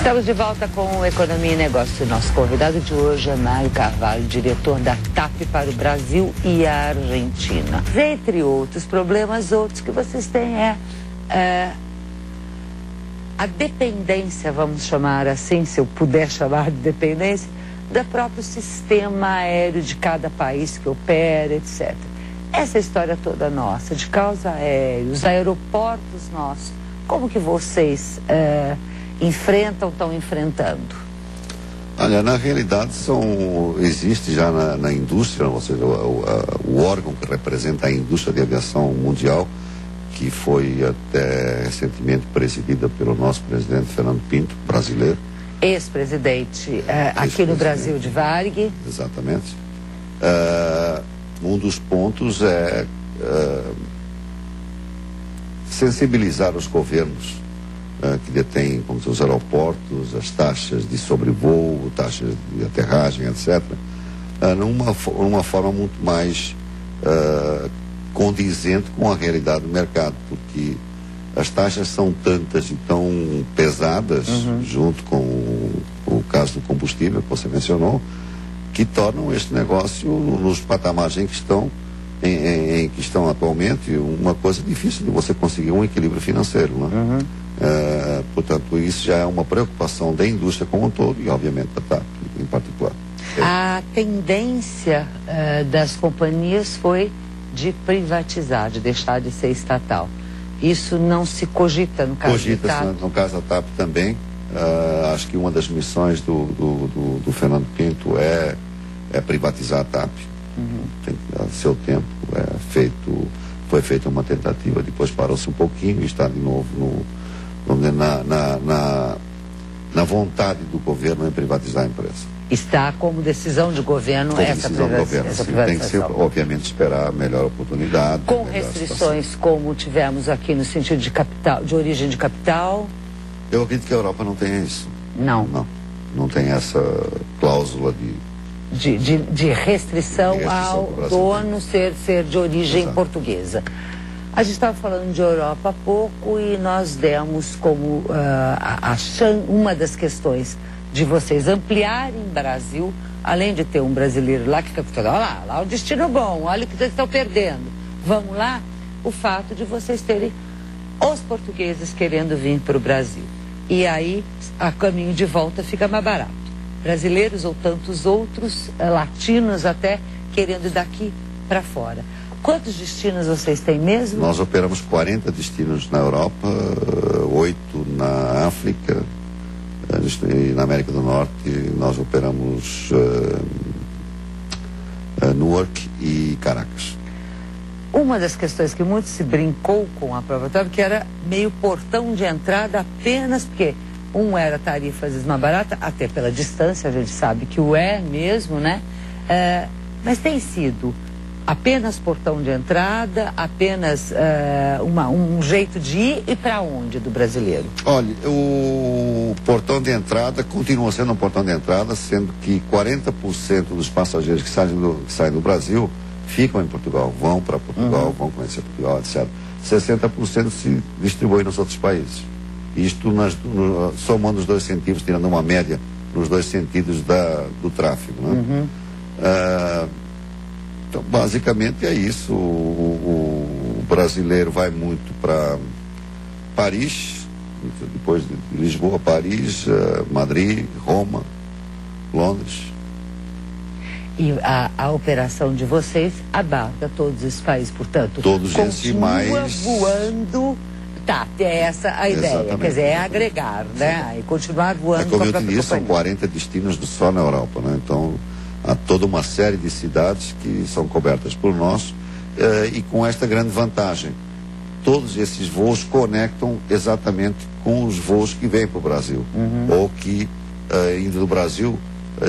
Estamos de volta com Economia e Negócio. Nosso convidado de hoje é Mário Carvalho, diretor da TAP para o Brasil e a Argentina. Entre outros problemas, outros que vocês têm a dependência, vamos chamar assim, se eu puder chamar de dependência, do próprio sistema aéreo de cada país que opera, etc. Essa história toda nossa, de caos aéreos, aeroportos nossos, como que vocês estão enfrentando? Olha, na realidade existe já na indústria, ou seja, o órgão que representa a indústria de aviação mundial, que foi até recentemente presidida pelo nosso presidente Fernando Pinto, brasileiro. Ex-presidente aqui no Brasil de Varig. Exatamente. Um dos pontos é sensibilizar os governos que detêm, como os aeroportos, as taxas de sobrevoo, taxas de aterragem, etc., numa forma muito mais condizente com a realidade do mercado, porque as taxas são tantas e tão pesadas, junto com o caso do combustível que você mencionou, que tornam este negócio, nos patamares em que estão atualmente, uma coisa difícil de você conseguir um equilíbrio financeiro, né? Portanto, isso já é uma preocupação da indústria como um todo e, obviamente, da TAP em particular. A tendência das companhias foi de privatizar, de deixar de ser estatal. Isso não se cogita no caso da TAP? No caso da TAP também. Acho que uma das missões do Fernando Pinto é privatizar a TAP. Tem, a seu tempo foi feita uma tentativa, depois parou-se um pouquinho e está de novo na vontade do governo em privatizar a empresa. Está como decisão de governo essa privatização. Tem que ser, obviamente, esperar a melhor oportunidade. Com restrições como tivemos aqui no sentido de capital, de origem de capital? Eu acredito que a Europa não tem isso. Não tem essa cláusula de restrição ao dono ser de origem portuguesa. A gente estava falando de Europa há pouco e nós demos como uma das questões de vocês ampliarem Brasil, além de ter um brasileiro lá que fica falando, olha lá o destino bom, olha o que vocês estão perdendo, vamos lá, o fato de vocês terem os portugueses querendo vir para o Brasil. E aí, a caminho de volta fica mais barato. Brasileiros ou tantos outros, latinos até, querendo ir daqui para fora. Quantos destinos vocês têm mesmo? Nós operamos 40 destinos na Europa, 8 na África, e na América do Norte nós operamos Newark e Caracas. Uma das questões que muito se brincou com a prova TAP, que era meio portão de entrada apenas porque era tarifas mais barata, até pela distância, a gente sabe que o é mesmo, né? Mas tem sido apenas portão de entrada, apenas um jeito de ir e para onde do brasileiro? Olha, o portão de entrada continua sendo um portão de entrada, sendo que 40% dos passageiros que saem do Brasil ficam em Portugal, vão para Portugal, vão conhecer Portugal, etc. 60% se distribuem nos outros países. Isto somando os dois sentidos, tirando uma média nos dois sentidos do tráfego, né? Então, basicamente é isso. O brasileiro vai muito para Paris, depois de Lisboa, Paris, Madrid, Roma, Londres. E a operação de vocês abarca todos esses países, portanto, todos esses mais voando. Tá, é essa a ideia. Exatamente. Quer dizer, é agregar, né? E continuar voando. Como eu te disse, são 40 destinos só na Europa, né? Então, há toda uma série de cidades que são cobertas por nós e com esta grande vantagem. Todos esses voos conectam exatamente com os voos que vêm para o Brasil. Ou que, indo do Brasil,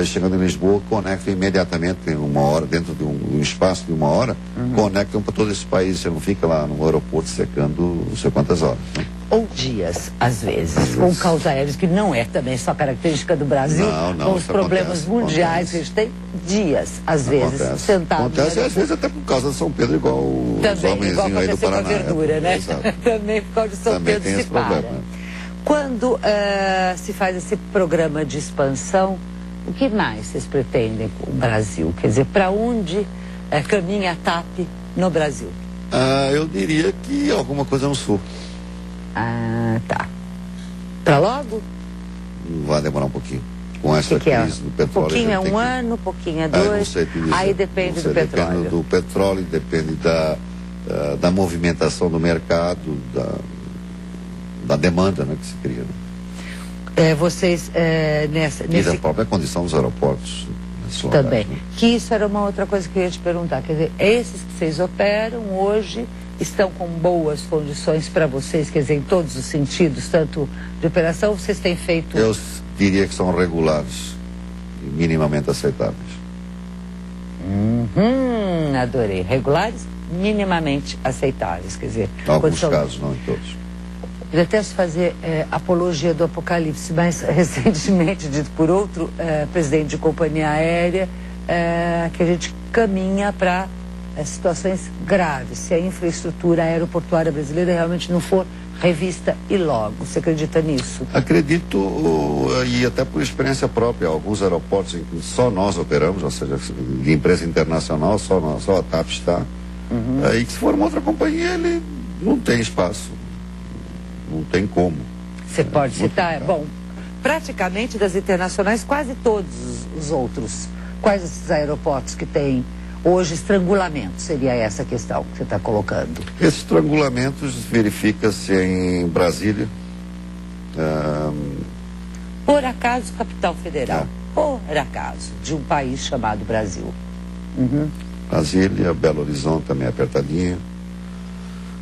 chegando em Lisboa, conectam imediatamente em uma hora, dentro de um espaço de uma hora, conectam para todos esses países. Você não fica lá no aeroporto secando não sei quantas horas, né? Ou dias, às vezes, com caos aéreos, que não é também só característica do Brasil, com os problemas mundiais que a gente tem, dias, às vezes, sentado. Acontece, às vezes, até por causa de São Pedro, igual os homenzinhos aí do Paraná. Verdura, né? Também por causa de São também Pedro tem se esse problema, para. né? Quando se faz esse programa de expansão, o que mais vocês pretendem com o Brasil? Quer dizer, para onde caminha a TAP no Brasil? Eu diria que alguma coisa no sul. Tá. Para logo? Vai demorar um pouquinho. Com essa crise do petróleo. Pouquinho é um ano, pouquinho é dois. Não sei te dizer. Aí depende do petróleo. Depende do petróleo, depende da movimentação do mercado, da demanda, né, que se cria. Né? Vocês E da própria condição dos aeroportos. Também. Lugares, né? Que isso era uma outra coisa que eu ia te perguntar. Quer dizer, esses que vocês operam hoje estão com boas condições para vocês, quer dizer, em todos os sentidos, tanto de operação, vocês têm feito... Eu diria que são regulares e minimamente aceitáveis. Adorei. Regulares, minimamente aceitáveis, quer dizer... Em alguns casos, não em todos. Eu detesto fazer apologia do apocalipse, mas recentemente, dito por outro presidente de companhia aérea, que a gente caminha para situações graves, se a infraestrutura aeroportuária brasileira realmente não for revista e logo. Você acredita nisso? Acredito, e até por experiência própria. Alguns aeroportos em que só nós operamos, ou seja, de empresa internacional, só a TAP está. E que se for uma outra companhia, ele não tem espaço. Não tem como. Você pode citar? Bom, praticamente das internacionais, quase todos os outros. Quais esses aeroportos que têm hoje estrangulamento? Seria essa a questão que você está colocando. Esses estrangulamentos verifica-se em Brasília. Por acaso, capital federal. Por acaso, de um país chamado Brasil. Brasília, Belo Horizonte também é apertadinha.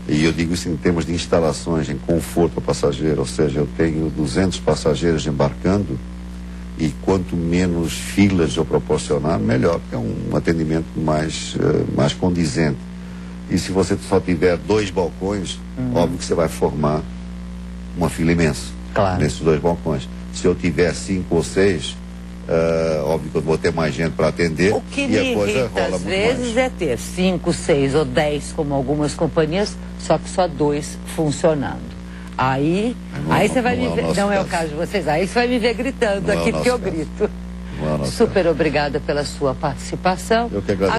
E eu digo isso em termos de instalações, em conforto ao passageiro, ou seja, eu tenho 200 passageiros embarcando e quanto menos filas eu proporcionar, melhor, porque é um atendimento mais condizente. E se você só tiver 2 balcões, óbvio que você vai formar uma fila imensa nesses 2 balcões. Se eu tiver 5 ou 6, óbvio que eu vou ter mais gente para atender e a coisa rola às muito vezes mais. É ter 5, 6 ou 10, como algumas companhias, só que só 2 funcionando. Aí você vai me ver, não é o caso de vocês, aí você vai me ver gritando aqui, porque eu grito. Super obrigada pela sua participação. Eu que agradeço.